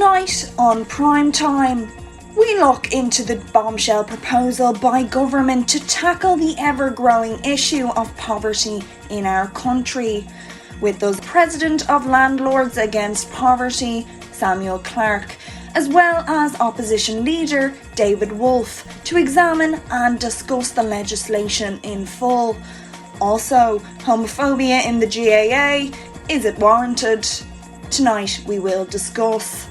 Tonight on Prime Time, we look into the bombshell proposal by government to tackle the ever-growing issue of poverty in our country, with the President of Landlords Against Poverty, Samuel Clarke, as well as opposition leader David Wolfe, to examine and discuss the legislation in full. Also, homophobia in the GAA, is it warranted? Tonight we will discuss.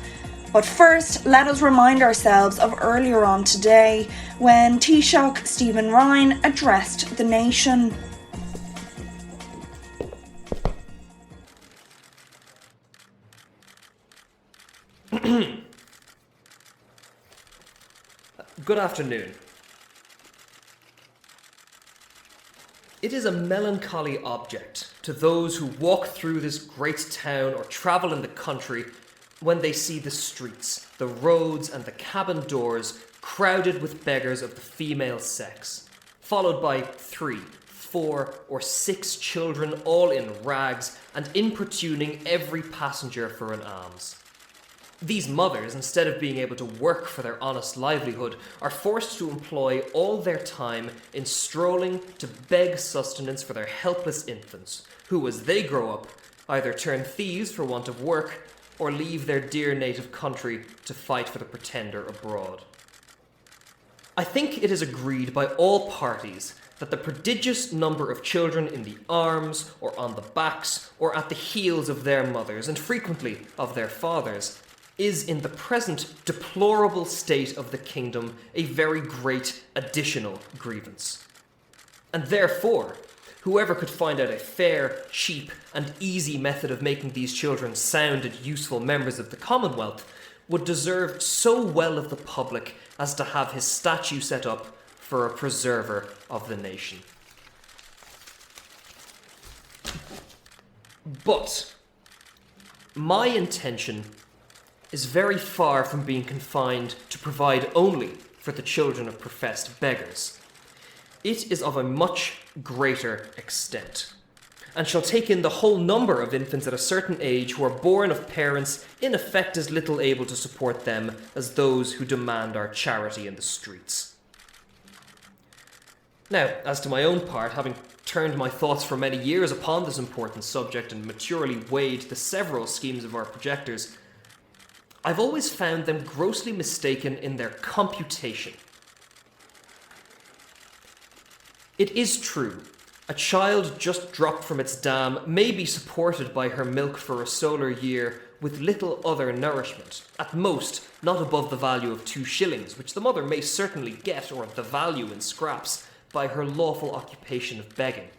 But first, let us remind ourselves of earlier on today when Taoiseach Stephen Ryan addressed the nation. Good afternoon. It is a melancholy object to those who walk through this great town or travel in the country when they see the streets, the roads and the cabin doors crowded with beggars of the female sex, followed by 3, 4 or 6 children all in rags and importuning every passenger for an alms. These mothers, instead of being able to work for their honest livelihood, are forced to employ all their time in strolling to beg sustenance for their helpless infants, who, as they grow up, either turn thieves for want of work or leave their dear native country to fight for the pretender abroad. I think it is agreed by all parties that the prodigious number of children in the arms or on the backs or at the heels of their mothers, and frequently of their fathers, is in the present deplorable state of the kingdom a very great additional grievance. And therefore, whoever could find out a fair, cheap and easy method of making these children sound and useful members of the Commonwealth would deserve so well of the public as to have his statue set up for a preserver of the nation. But my intention is very far from being confined to provide only for the children of professed beggars. It is of a much greater extent, and shall take in the whole number of infants at a certain age who are born of parents in effect as little able to support them as those who demand our charity in the streets. Now, as to my own part, having turned my thoughts for many years upon this important subject and maturely weighed the several schemes of our projectors, I've always found them grossly mistaken in their computation. It is true, a child just dropped from its dam may be supported by her milk for a solar year with little other nourishment, at most not above the value of 2 shillings, which the mother may certainly get, or the value in scraps, by her lawful occupation of begging.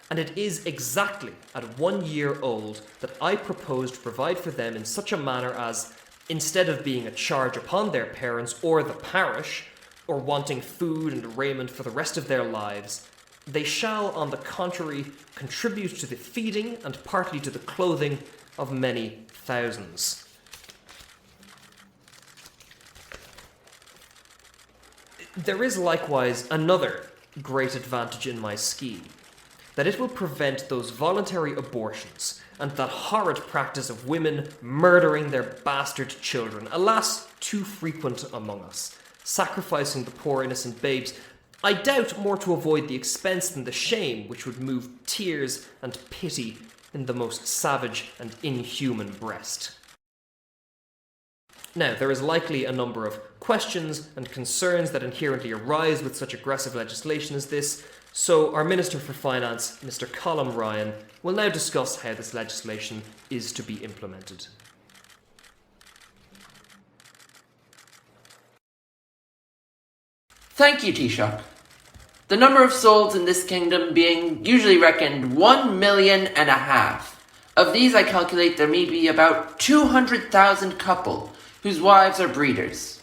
And it is exactly at 1 year old that I propose to provide for them in such a manner as, instead of being a charge upon their parents or the parish, or wanting food and raiment for the rest of their lives, they shall, on the contrary, contribute to the feeding and partly to the clothing of many thousands. There is likewise another great advantage in my scheme, that it will prevent those voluntary abortions and that horrid practice of women murdering their bastard children, alas, too frequent among us, sacrificing the poor innocent babes, I doubt more to avoid the expense than the shame which would move tears and pity in the most savage and inhuman breast. Now, there is likely a number of questions and concerns that inherently arise with such aggressive legislation as this, so our Minister for Finance, Mr. Colm Ryan, will now discuss how this legislation is to be implemented. Thank you, Taoiseach. The number of souls in this kingdom being usually reckoned 1.5 million. Of these, I calculate there may be about 200,000 couple whose wives are breeders,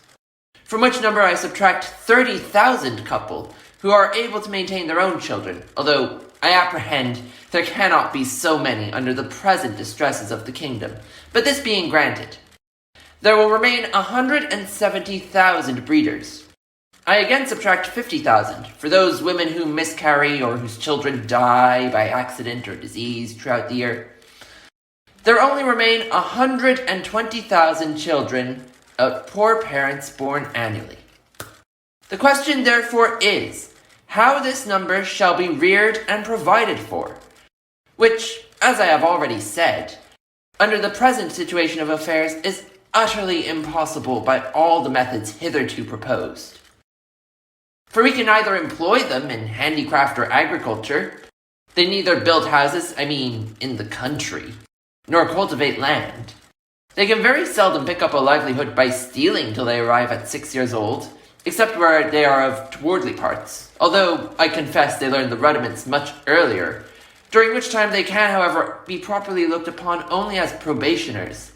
from which number I subtract 30,000 couple who are able to maintain their own children, although I apprehend there cannot be so many under the present distresses of the kingdom. But this being granted, there will remain 170,000 breeders. I again subtract 50,000 for those women who miscarry or whose children die by accident or disease throughout the year. there only remain 120,000 children of poor parents born annually. The question therefore is, how this number shall be reared and provided for, which, as I have already said, under the present situation of affairs is utterly impossible by all the methods hitherto proposed. For we can neither employ them in handicraft or agriculture, they neither build houses, in the country, nor cultivate land. They can very seldom pick up a livelihood by stealing till they arrive at 6 years old, except where they are of towardly parts, although I confess they learn the rudiments much earlier, during which time they can, however, be properly looked upon only as probationers.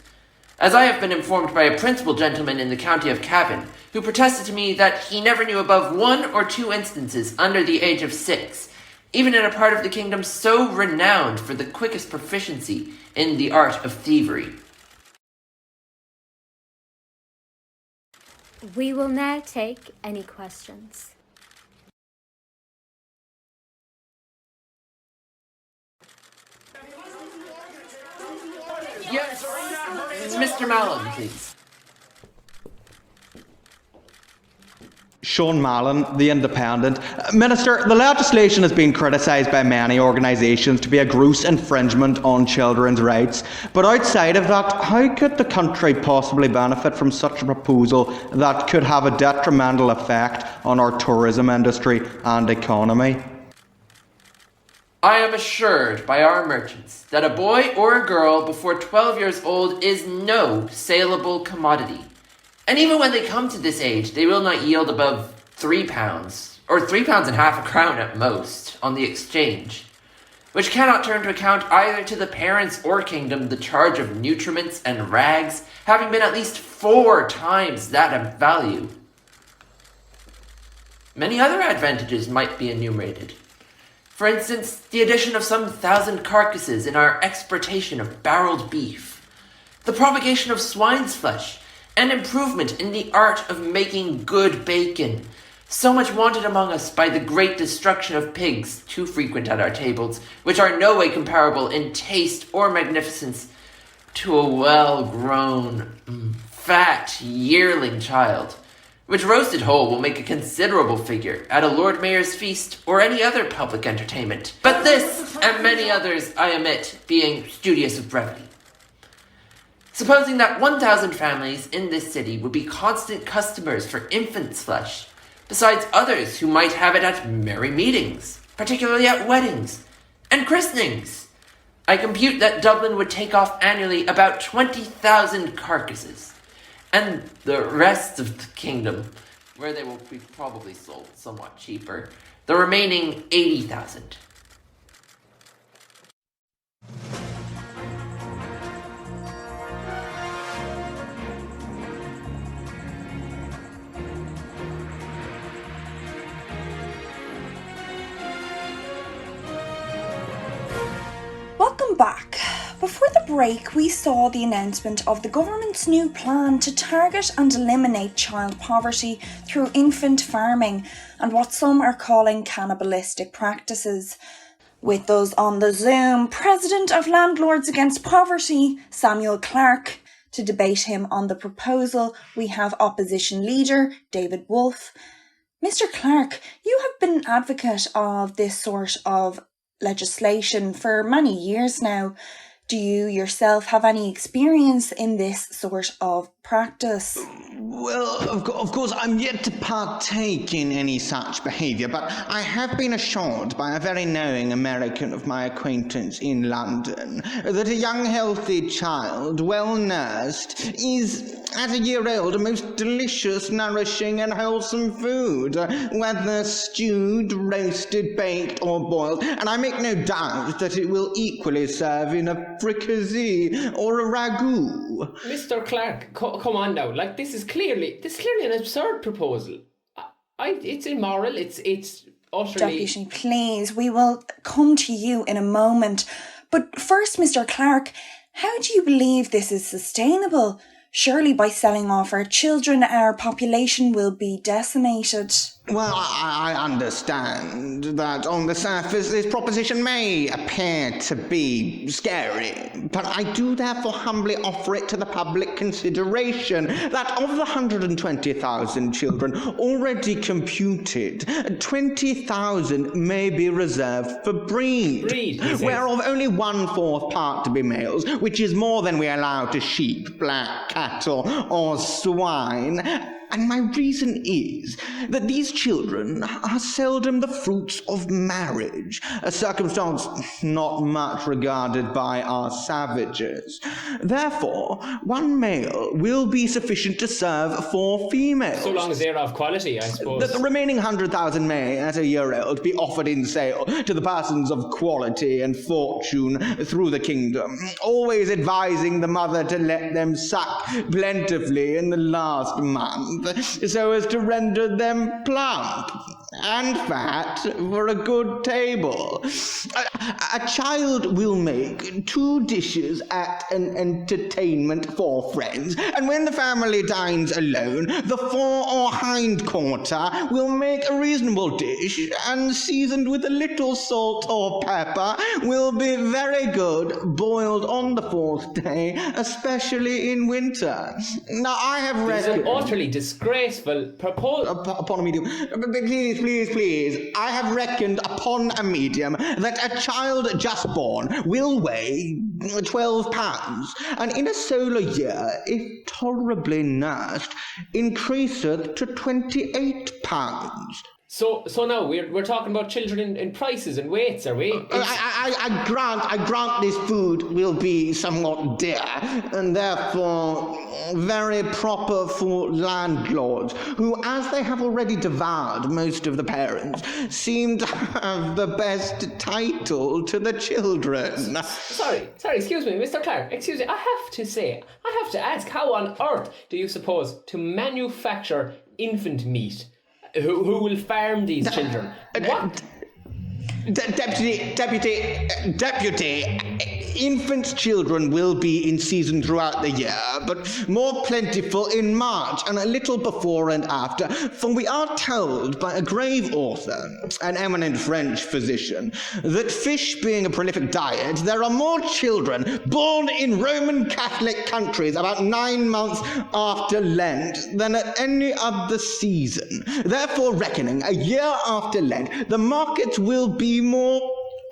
As I have been informed by a principal gentleman in the county of Cavan, who protested to me that he never knew above 1 or 2 instances under the age of 6, even in a part of the kingdom so renowned for the quickest proficiency in the art of thievery. We will now take any questions. Yes, Mr. Mallon, please. Sean Mallon, The Independent. Minister, the legislation has been criticised by many organisations to be a gross infringement on children's rights. But outside of that, how could the country possibly benefit from such a proposal that could have a detrimental effect on our tourism industry and economy? I am assured by our merchants that a boy or a girl before 12 years old is no saleable commodity. And even when they come to this age, they will not yield above £3, or £3.50 a crown at most, on the exchange, which cannot turn to account either to the parents or kingdom the charge of nutriments and rags, having been at least 4 times that of value. Many other advantages might be enumerated. For instance, the addition of some 1,000 carcasses in our exportation of barreled beef, the propagation of swine's flesh, and improvement in the art of making good bacon, so much wanted among us by the great destruction of pigs too frequent at our tables, which are no way comparable in taste or magnificence to a well-grown, fat yearling child, which roasted whole will make a considerable figure at a Lord Mayor's feast or any other public entertainment. But this, and many others, I omit, being studious of brevity. Supposing that 1,000 families in this city would be constant customers for infant's flesh, besides others who might have it at merry meetings, particularly at weddings and christenings, I compute that Dublin would take off annually about 20,000 carcasses, and the rest of the kingdom, where they will be probably sold somewhat cheaper, the remaining 80,000. Welcome back. Before the break, we saw the announcement of the government's new plan to target and eliminate child poverty through infant farming and what some are calling cannibalistic practices. With us on the Zoom, President of Landlords Against Poverty, Samuel Clarke. To debate him on the proposal, we have Opposition Leader David Wolfe. Mr. Clarke, you have been an advocate of this sort of legislation for many years now. Do you yourself have any experience in this sort of practice? Well, of course, I'm yet to partake in any such behaviour, but I have been assured by a very knowing American of my acquaintance in London that a young healthy child, well nursed, is, at a year old, a most delicious, nourishing and wholesome food, whether stewed, roasted, baked or boiled, and I make no doubt that it will equally serve in a fricassee or a ragout. Mr. Clarke, come on now. Like, this is clearly an absurd proposal. It's immoral. It's utterly. Deputy, please, we will come to you in a moment. But first, Mr. Clarke, how do you believe this is sustainable? Surely by selling off our children, our population will be decimated. Well, I understand that on the surface this proposition may appear to be scary, but I do therefore humbly offer it to the public consideration that of the 120,000 children already computed, 20,000 may be reserved for breed, whereof only 1/4 part to be males, which is more than we allow to sheep, black cattle, or swine. And my reason is that these children are seldom the fruits of marriage, a circumstance not much regarded by our savages. Therefore, one male will be sufficient to serve 4 females. So long as they're of quality, I suppose. That the remaining 100,000 may, at a year old, be offered in sale to the persons of quality and fortune through the kingdom, always advising the mother to let them suck plentifully in the last month, so as to render them plump and fat for a good table. A child will make 2 dishes at an entertainment for friends, and when the family dines alone, the fore or hind quarter will make a reasonable dish, and seasoned with a little salt or pepper will be very good, boiled on the 4th day, especially in winter. Now I have It's reckoned... an utterly disgraceful proposal. Upon a medium. Please. I have reckoned upon a medium that a child just born will weigh 12 pounds, and in a solar year, if tolerably nursed, increaseth to 28 pounds. So now we're talking about children in prices and weights, are we? I grant this food will be somewhat dear, and therefore very proper for landlords, who, as they have already devoured most of the parents, seem to have the best title to the children. Sorry, excuse me, Mr. Clarke, excuse me, I have to ask, how on earth do you suppose to manufacture infant meat? Who will farm these children? What? Deputy, infant children will be in season throughout the year, but more plentiful in March and a little before and after, for we are told by a grave author, an eminent French physician, that fish being a prolific diet, there are more children born in Roman Catholic countries about 9 months after Lent than at any other season. Therefore, reckoning a year after Lent, the markets will be more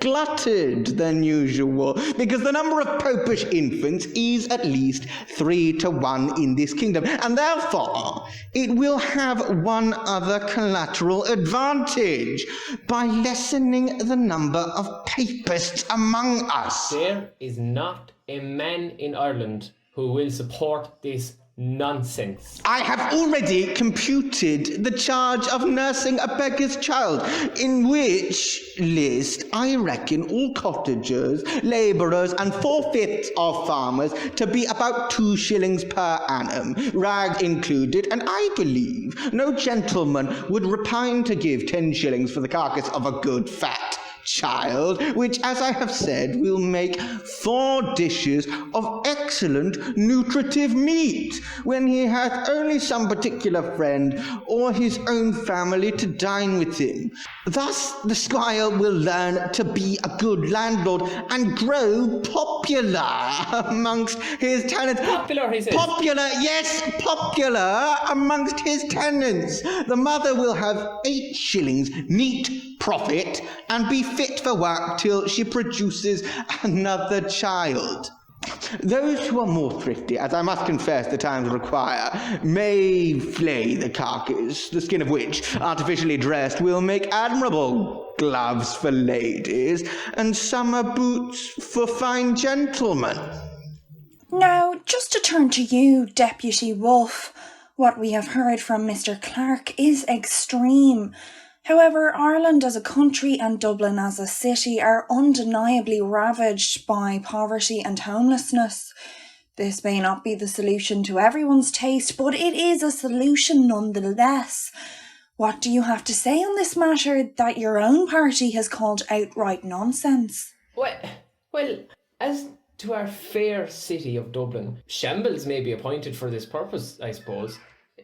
glutted than usual, because the number of popish infants is at least 3 to 1 in this kingdom, and therefore it will have one other collateral advantage by lessening the number of papists among us. There is not a man in Ireland who will support this nonsense. I have already computed the charge of nursing a beggar's child, in which list I reckon all cottagers, labourers, and 4/5 of farmers to be about 2 shillings per annum, rags included, and I believe no gentleman would repine to give 10 shillings for the carcass of a good fat child, which, as I have said, will make 4 dishes of excellent nutritive meat, when he hath only some particular friend or his own family to dine with him. Thus the squire will learn to be a good landlord and grow popular amongst his tenants. Popular, he says. Popular amongst his tenants. The mother will have 8 shillings neat profit and be fit for work till she produces another child. Those who are more thrifty, as I must confess the times require, may flay the carcass, the skin of which, artificially dressed, will make admirable gloves for ladies and summer boots for fine gentlemen. Now, just to turn to you, Deputy Wolfe, what we have heard from Mr. Clarke is extreme. However, Ireland as a country and Dublin as a city are undeniably ravaged by poverty and homelessness. This may not be the solution to everyone's taste, but it is a solution nonetheless. What do you have to say on this matter that your own party has called outright nonsense? Well, as to our fair city of Dublin, shambles may be appointed for this purpose, I suppose,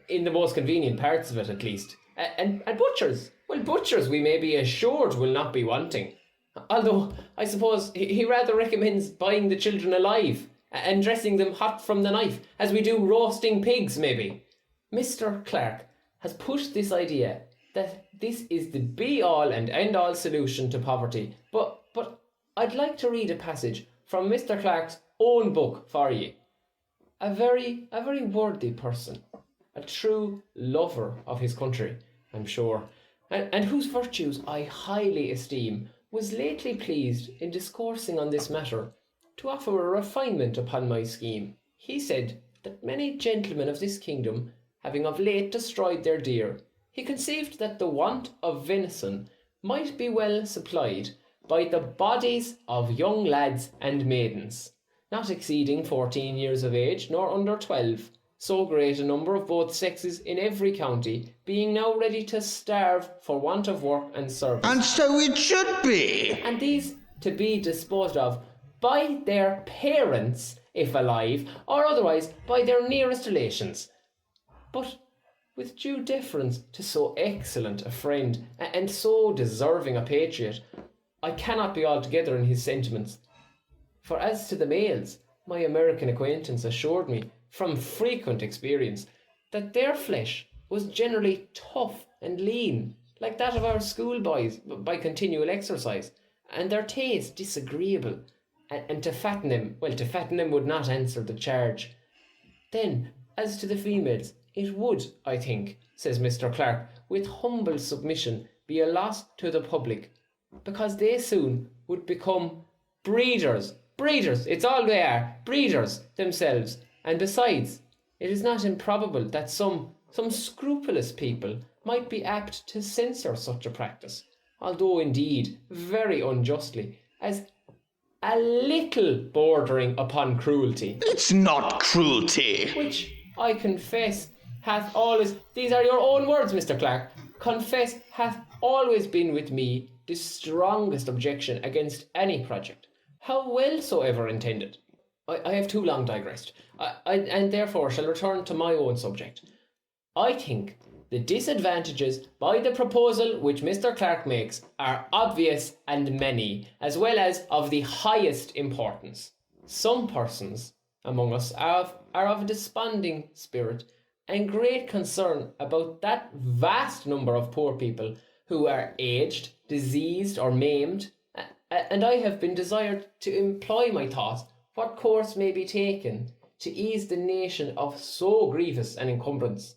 in the most convenient parts of it at least. And butchers. Well, butchers we may be assured will not be wanting. Although, I suppose he rather recommends buying the children alive and dressing them hot from the knife, as we do roasting pigs, maybe. Mr. Clarke has pushed this idea that this is the be-all and end-all solution to poverty. But I'd like to read a passage from Mr. Clarke's own book for you. A very worthy person, a true lover of his country, I'm sure, and whose virtues I highly esteem, was lately pleased in discoursing on this matter to offer a refinement upon my scheme. He said that many gentlemen of this kingdom, having of late destroyed their deer, he conceived that the want of venison might be well supplied by the bodies of young lads and maidens, not exceeding 14 years of age, nor under 12, so great a number of both sexes in every county being now ready to starve for want of work and service. And so it should be. And these to be disposed of by their parents, if alive, or otherwise by their nearest relations. But with due deference to so excellent a friend and so deserving a patriot, I cannot be altogether in his sentiments. For as to the males, my American acquaintance assured me, from frequent experience, that their flesh was generally tough and lean, like that of our schoolboys by continual exercise, and their taste disagreeable, and to fatten them would not answer the charge. Then, as to the females, it would, I think, says Mr. Clarke, with humble submission, be a loss to the public, because they soon would become breeders, it's all they are, breeders themselves. And besides, it is not improbable that some scrupulous people might be apt to censure such a practice, although indeed very unjustly, as a little bordering upon cruelty. It's not cruelty. Which, I confess, hath always... These are your own words, Mr. Clarke. Confess hath always been with me the strongest objection against any project, how well soever intended. I have too long digressed, and therefore shall return to my own subject. I think the disadvantages by the proposal which Mr. Clarke makes are obvious and many, as well as of the highest importance. Some persons among us are of desponding spirit and great concern about that vast number of poor people who are aged, diseased, or maimed, and I have been desired to employ my thoughts what course may be taken to ease the nation of so grievous an encumbrance.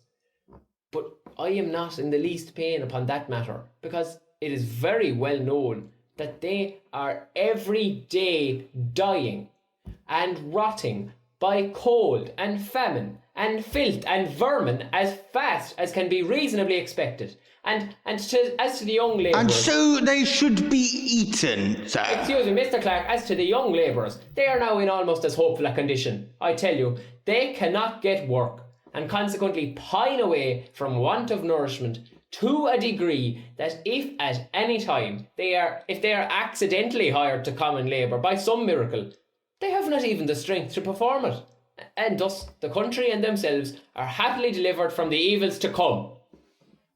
But I am not in the least pain upon that matter, because it is very well known that they are every day dying and rotting by cold and famine and filth and vermin as fast as can be reasonably expected. And as to the young labourers... And so they should be eaten, sir. Excuse me, Mr. Clarke, as to the young labourers, they are now in almost as hopeful a condition. I tell you, they cannot get work, and consequently pine away from want of nourishment to a degree that if at any time if they are accidentally hired to common labour by some miracle, they have not even the strength to perform it. And thus the country and themselves are happily delivered from the evils to come.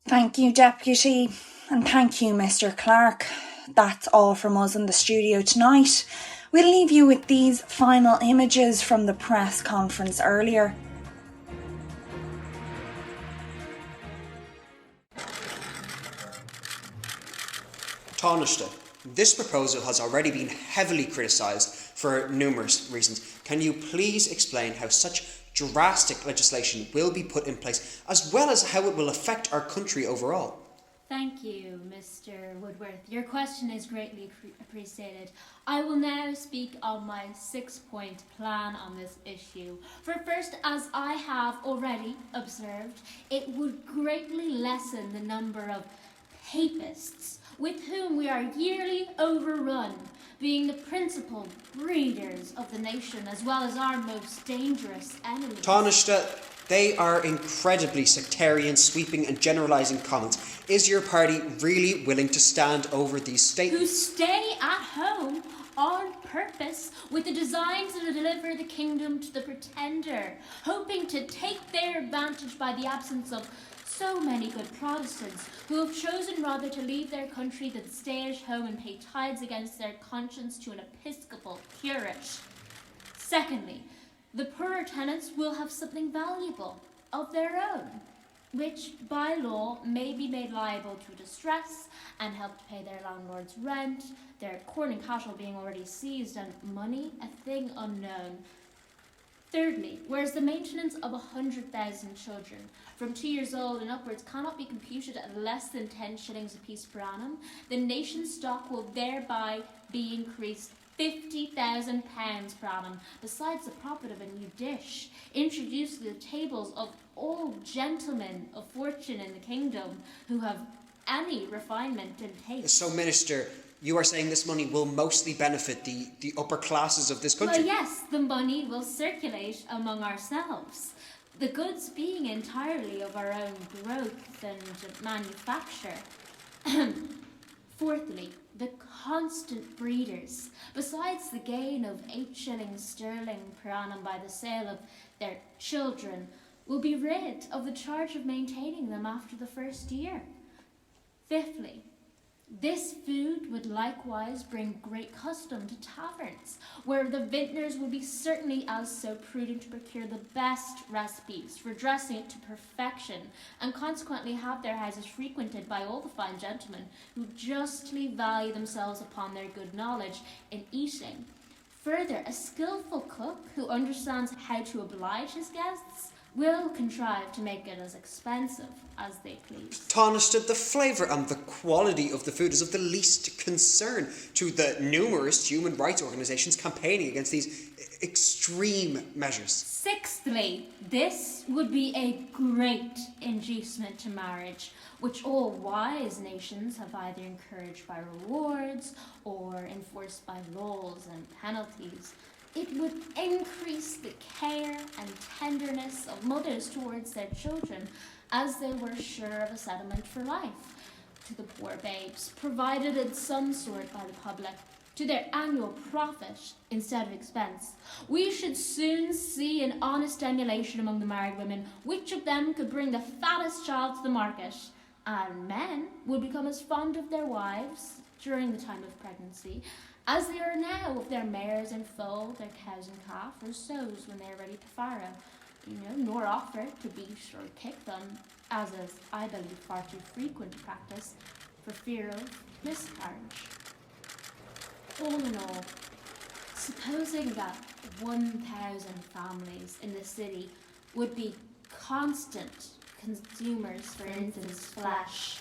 Thank you, Deputy, and thank you, Mr. Clarke. That's all from us in the studio tonight. We'll leave you with these final images from the press conference earlier. Taoiseach, this proposal has already been heavily criticised for numerous reasons. Can you please explain how such drastic legislation will be put in place, as well as how it will affect our country overall? Thank you, Mr. Woodworth. Your question is greatly appreciated. I will now speak on my 6-point plan on this issue. For first, as I have already observed, it would greatly lessen the number of papists with whom we are yearly overrun, being the principal breeders of the nation, as well as our most dangerous enemies. Taoiseach, they are incredibly sectarian, sweeping and generalising comments. Is your party really willing to stand over these statements? Who stay at home on purpose with the design to deliver the kingdom to the pretender, hoping to take their advantage by the absence of so many good Protestants who have chosen rather to leave their country than stay at home and pay tithes against their conscience to an episcopal curate. Secondly, the poorer tenants will have something valuable of their own, which by law may be made liable to distress and help to pay their landlord's rent, their corn and cattle being already seized, and money a thing unknown. Thirdly, whereas the maintenance of 100,000 children from 2 years old and upwards cannot be computed at less than 10 shillings apiece per annum, the nation's stock will thereby be increased £50,000 per annum, besides the profit of a new dish, introduced to the tables of all gentlemen of fortune in the kingdom who have any refinement and taste. So, Minister, you are saying this money will mostly benefit the upper classes of this country? Well, yes, the money will circulate among ourselves, the goods being entirely of our own growth and manufacture. Fourthly, the constant breeders, besides the gain of 8 shillings sterling per annum by the sale of their children, will be rid of the charge of maintaining them after the first year. Fifthly, this food would likewise bring great custom to taverns, where the vintners will be certainly as so prudent to procure the best recipes for dressing it to perfection, and consequently have their houses frequented by all the fine gentlemen who justly value themselves upon their good knowledge in eating. Further, a skillful cook who understands how to oblige his guests will contrive to make it as expensive as they please. Taoiseach, the flavour and the quality of the food is of the least concern to the numerous human rights organisations campaigning against these extreme measures. Sixthly, this would be a great inducement to marriage, which all wise nations have either encouraged by rewards or enforced by laws and penalties. It would increase the care and tenderness of mothers towards their children, as they were sure of a settlement for life. To the poor babes, provided in some sort by the public, to their annual profit instead of expense. We should soon see an honest emulation among the married women, which of them could bring the fattest child to the market, and men would become as fond of their wives during the time of pregnancy as they are now of their mares and foal, their cows and calf, or sows when they are ready to farrow, nor offer to beat or kick them, as is, I believe, far too frequent practice, for fear of miscarriage. All in all, supposing that 1,000 families in the city would be constant consumers for infants' flesh,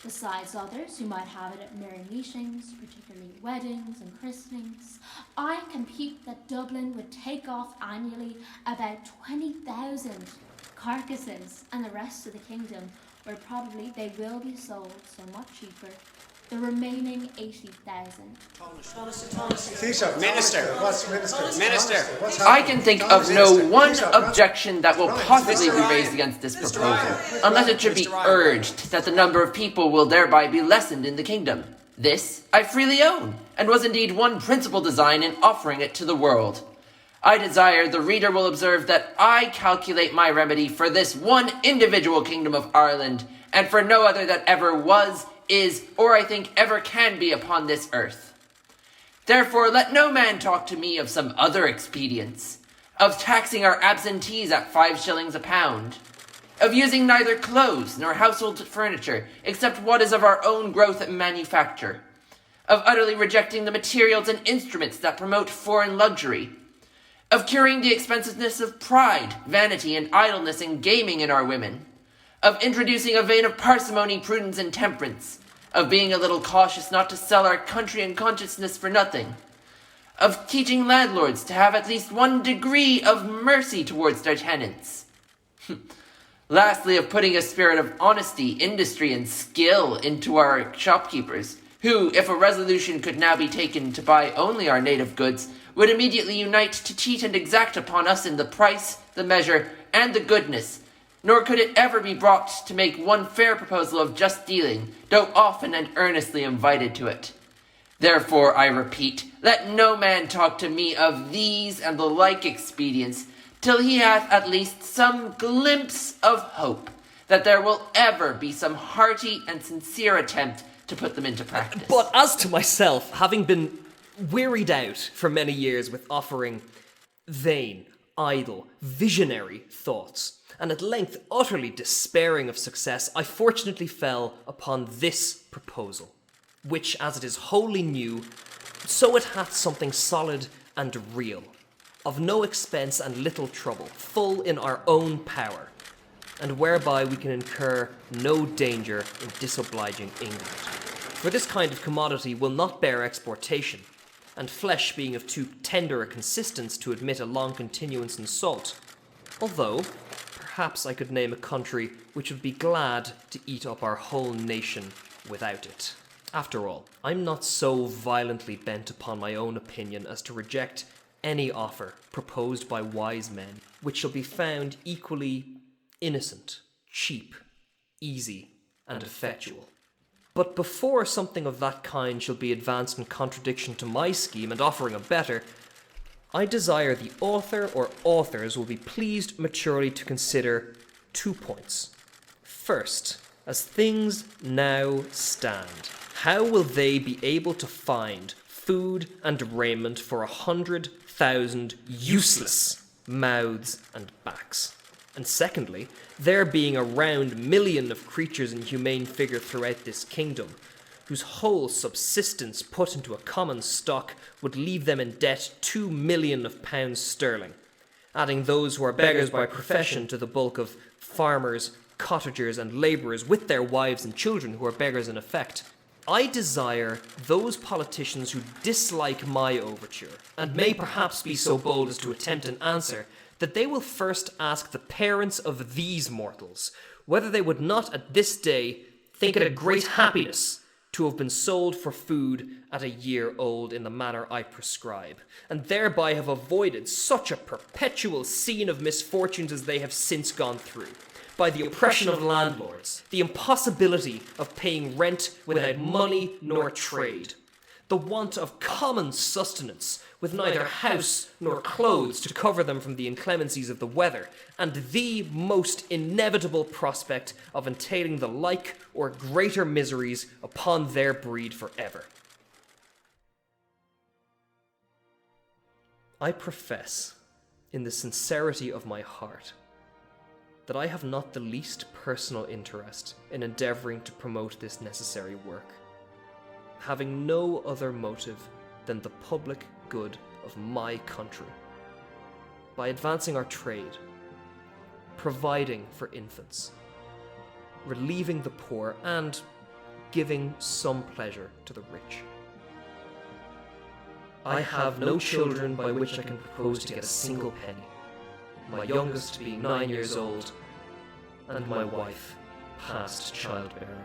besides others who might have it at merry meetings, particularly weddings and christenings, I compute that Dublin would take off annually about 20,000 carcasses, and the rest of the kingdom, where probably they will be sold so much cheaper, the remaining 80,000. Minister, I can think of no one objection that will possibly be raised against this proposal, unless it should be urged that the number of people will thereby be lessened in the kingdom. This I freely own, and was indeed one principal design in offering it to the world. I desire the reader will observe that I calculate my remedy for this one individual kingdom of Ireland, and for no other that ever was, is, or I think ever can be upon this earth. Therefore let no man talk to me of some other expedients, of taxing our absentees at 5 shillings a pound, of using neither clothes nor household furniture, except what is of our own growth and manufacture, of utterly rejecting the materials and instruments that promote foreign luxury, of curing the expensiveness of pride, vanity, and idleness and gaming in our women, of introducing a vein of parsimony, prudence, and temperance, of being a little cautious not to sell our country and consciousness for nothing, of teaching landlords to have at least 1 degree of mercy towards their tenants. Lastly, of putting a spirit of honesty, industry, and skill into our shopkeepers, who, if a resolution could now be taken to buy only our native goods, would immediately unite to cheat and exact upon us in the price, the measure, and the goodness, nor could it ever be brought to make one fair proposal of just dealing, though often and earnestly invited to it. Therefore, I repeat, let no man talk to me of these and the like expedients, till he hath at least some glimpse of hope, that there will ever be some hearty and sincere attempt to put them into practice. But as to myself, having been wearied out for many years with offering vain, idle, visionary thoughts, and at length utterly despairing of success, I fortunately fell upon this proposal, which, as it is wholly new, so it hath something solid and real, of no expense and little trouble, full in our own power, and whereby we can incur no danger in disobliging England. For this kind of commodity will not bear exportation, and flesh being of too tender a consistence to admit a long continuance in salt, although perhaps I could name a country which would be glad to eat up our whole nation without it. After all, I'm not so violently bent upon my own opinion as to reject any offer proposed by wise men, which shall be found equally innocent, cheap, easy, and effectual. But before something of that kind shall be advanced in contradiction to my scheme and offering a better, I desire the author or authors will be pleased maturely to consider 2 points. First, as things now stand, how will they be able to find food and raiment for 100,000 useless mouths and backs? And secondly, there being a round million of creatures in humane figure throughout this kingdom, whose whole subsistence put into a common stock would leave them in debt 2 million of pounds sterling, adding those who are beggars by profession to the bulk of farmers, cottagers, and labourers with their wives and children who are beggars in effect. I desire those politicians who dislike my overture, and may perhaps be so bold as to attempt an answer, that they will first ask the parents of these mortals whether they would not at this day think it a great happiness to have been sold for food at a year old in the manner I prescribe, and thereby have avoided such a perpetual scene of misfortunes as they have since gone through, by the oppression of landlords, the impossibility of paying rent without money nor trade, the want of common sustenance, with neither house nor clothes to cover them from the inclemencies of the weather, and the most inevitable prospect of entailing the like or greater miseries upon their breed forever. I profess, in the sincerity of my heart, that I have not the least personal interest in endeavouring to promote this necessary work, having no other motive than the public good of my country, by advancing our trade, providing for infants, relieving the poor, and giving some pleasure to the rich. I have no children by which I can propose to get a single penny, my youngest being 9 years old, and my wife past childbearing.